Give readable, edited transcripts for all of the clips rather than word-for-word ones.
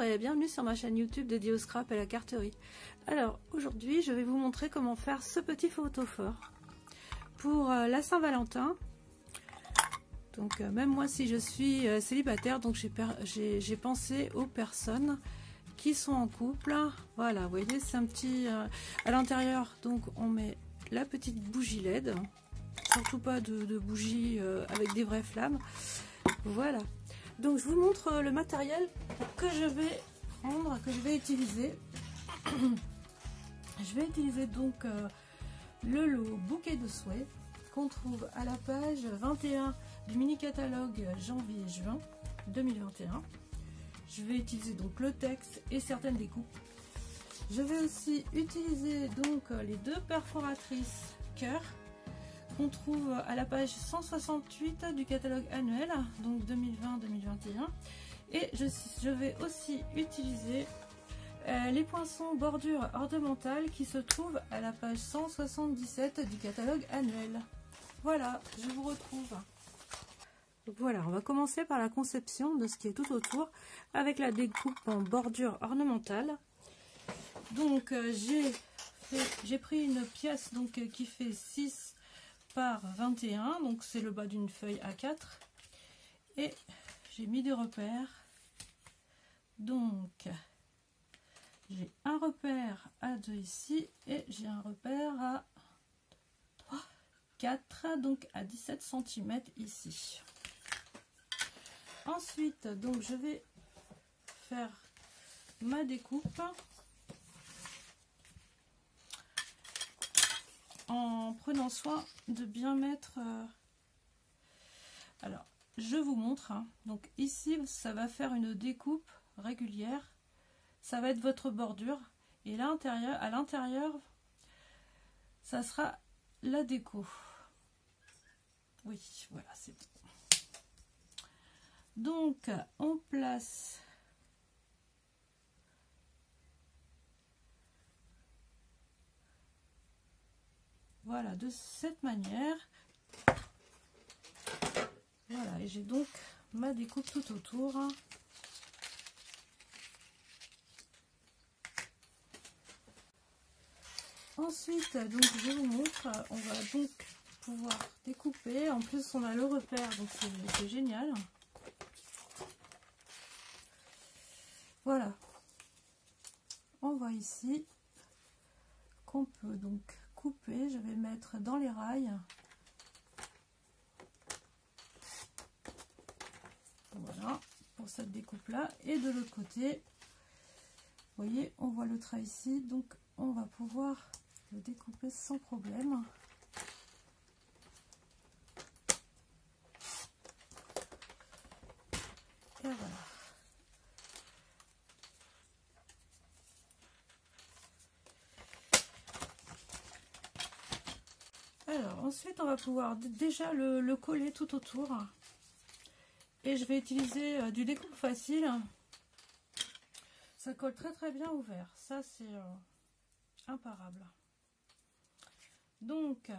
et bienvenue sur ma chaîne YouTube dédiée au scrap et à la carterie. Alors aujourd'hui je vais vous montrer comment faire ce petit photophore pour la Saint-Valentin. Donc même moi si je suis célibataire, donc j'ai pensé aux personnes qui sont en couple. Voilà, vous voyez, c'est un petit à l'intérieur, donc on met la petite bougie LED, surtout pas de bougie avec des vraies flammes. Voilà, donc je vous montre le matériel que je vais prendre, que je vais utiliser. Je vais utiliser donc le lot bouquet de souhaits qu'on trouve à la page 21 du mini catalogue janvier-juin 2021. Je vais utiliser donc le texte et certaines découpes. Je vais aussi utiliser donc les deux perforatrices cœur qu'on trouve à la page 168 du catalogue annuel, donc 2020-2021. Et je vais aussi utiliser les poinçons bordure ornementale qui se trouvent à la page 177 du catalogue annuel. Voilà, je vous retrouve. Donc voilà, on va commencer par la conception de ce qui est tout autour avec la découpe en bordure ornementale. Donc j'ai pris une pièce donc qui fait 6 par 21, donc c'est le bas d'une feuille A4, et j'ai mis des repères. Donc j'ai un repère à 2 ici et j'ai un repère à 3, 4, donc à 17 cm ici. Ensuite, donc je vais faire ma découpe en prenant soin de bien mettre. Alors, je vous montre. Donc ici, ça va faire une découpe régulière. Ça va être votre bordure. Et à l'intérieur, ça sera la déco. Oui, voilà, c'est bon. Donc, on place voilà de cette manière. Voilà, et j'ai donc ma découpe tout autour. Ensuite, donc je vous montre, on va donc pouvoir découper. En plus, on a le repère, donc c'est génial. Voilà, on voit ici qu'on peut donc couper. Je vais mettre dans les rails. Voilà, pour cette découpe là. Et de l'autre côté, vous voyez, on voit le trait ici, donc on va pouvoir le découper sans problème. Et voilà. Alors ensuite on va pouvoir déjà le coller tout autour, et je vais utiliser du découpe facile. Ça colle très bien ouvert, ça c'est imparable. Donc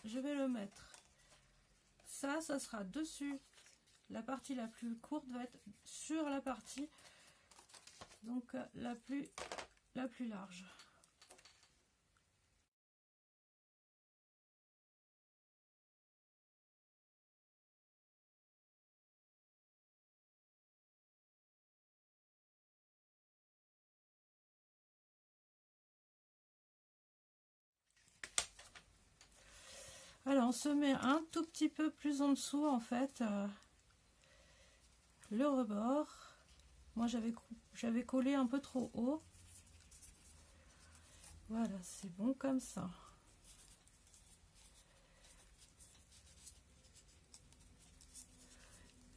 je vais le mettre, ça sera dessus, la partie la plus courte va être sur la partie donc la plus large. Alors on se met un tout petit peu plus en dessous en fait le rebord. Moi j'avais collé un peu trop haut. Voilà, c'est bon comme ça.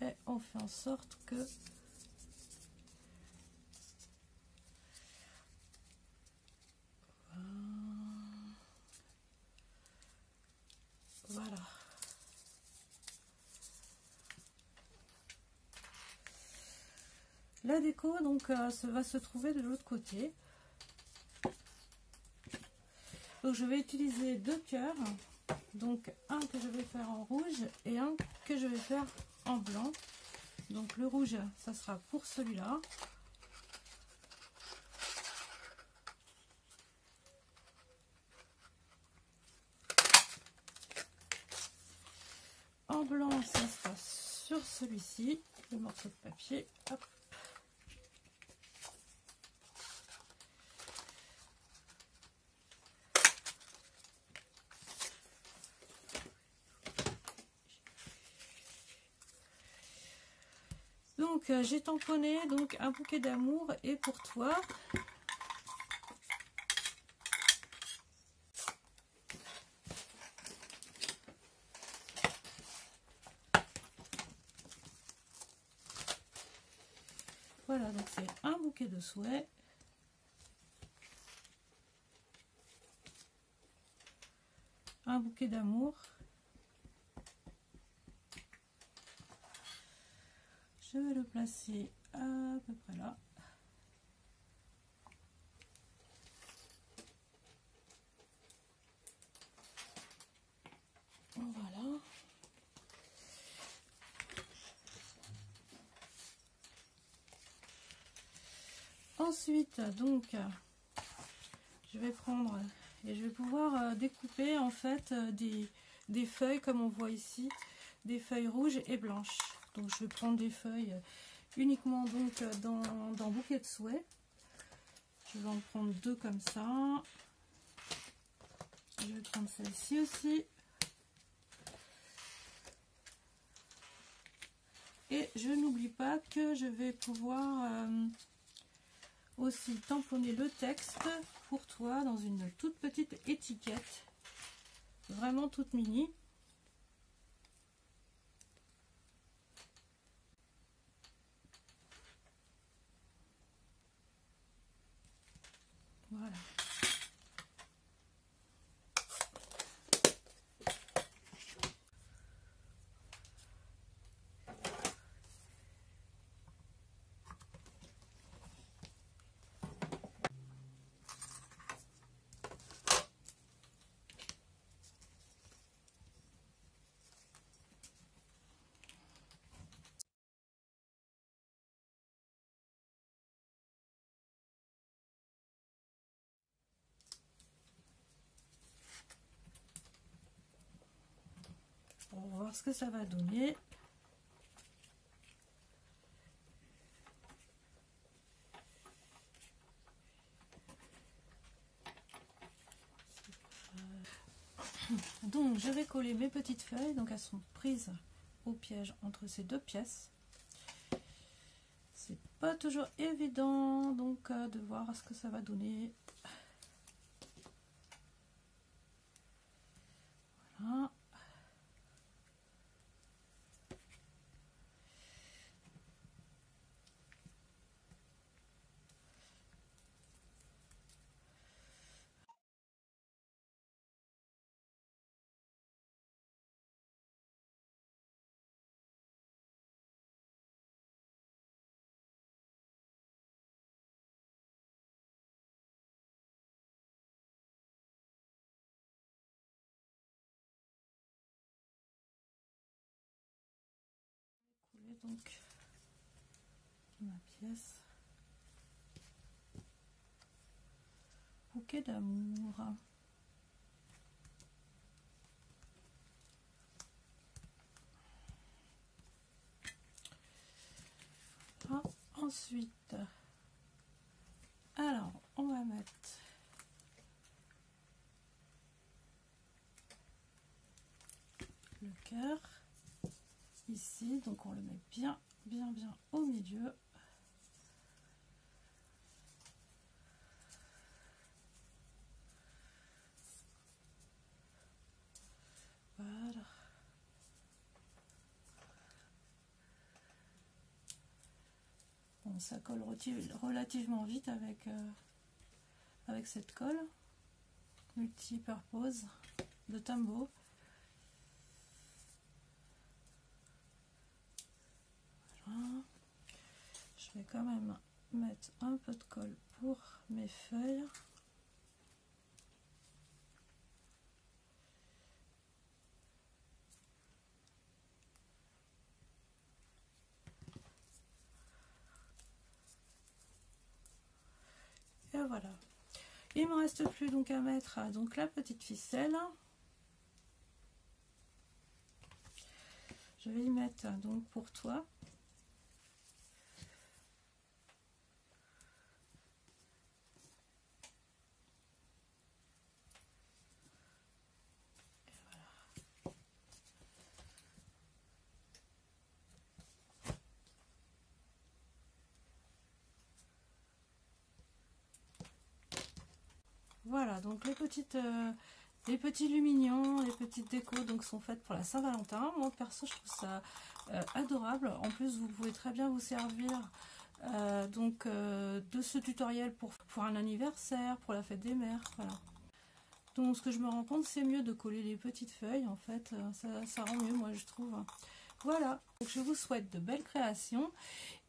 Et on fait en sorte que voilà. La déco donc va se trouver de l'autre côté. Donc je vais utiliser deux cœurs, donc un que je vais faire en rouge et un que je vais faire en blanc. Donc le rouge, ça sera pour celui-là. couleur blanc, ça sera sur celui-ci, le morceau de papier. Hop. Donc j'ai tamponné donc un bouquet d'amour et pour toi. Voilà, donc c'est un bouquet de souhaits. Un bouquet d'amour. Je vais le placer à peu près là. Voilà. Ensuite, donc, je vais prendre et je vais pouvoir découper en fait des feuilles comme on voit ici, des feuilles rouges et blanches. Donc, je vais prendre des feuilles uniquement donc dans bouquet de souhaits. Je vais en prendre deux comme ça. Je vais prendre celle-ci aussi. Et je n'oublie pas que je vais pouvoir aussi tamponner le texte pour toi dans une toute petite étiquette, vraiment toute mini. Voilà. On va voir ce que ça va donner. Donc je vais coller mes petites feuilles, donc elles sont prises au piège entre ces deux pièces. C'est pas toujours évident donc de voir ce que ça va donner. Voilà. Donc ma pièce bouquet d'amour. Ensuite, alors on va mettre le cœur ici, donc on le met bien au milieu. Voilà. Bon, ça colle relativement vite avec cette colle multi-purpose de Tombow. Voilà. Je vais quand même mettre un peu de colle pour mes feuilles. Et voilà. Il me reste plus donc à mettre donc la petite ficelle. Je vais y mettre donc pour toi. Voilà, donc les petits lumignons, les petites décos donc sont faites pour la Saint-Valentin. Moi perso je trouve ça adorable. En plus vous pouvez très bien vous servir de ce tutoriel pour un anniversaire, pour la fête des mères. Voilà. Donc ce que je me rends compte, c'est mieux de coller les petites feuilles en fait, ça rend mieux moi je trouve. Voilà, donc je vous souhaite de belles créations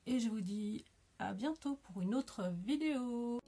et je vous dis à bientôt pour une autre vidéo.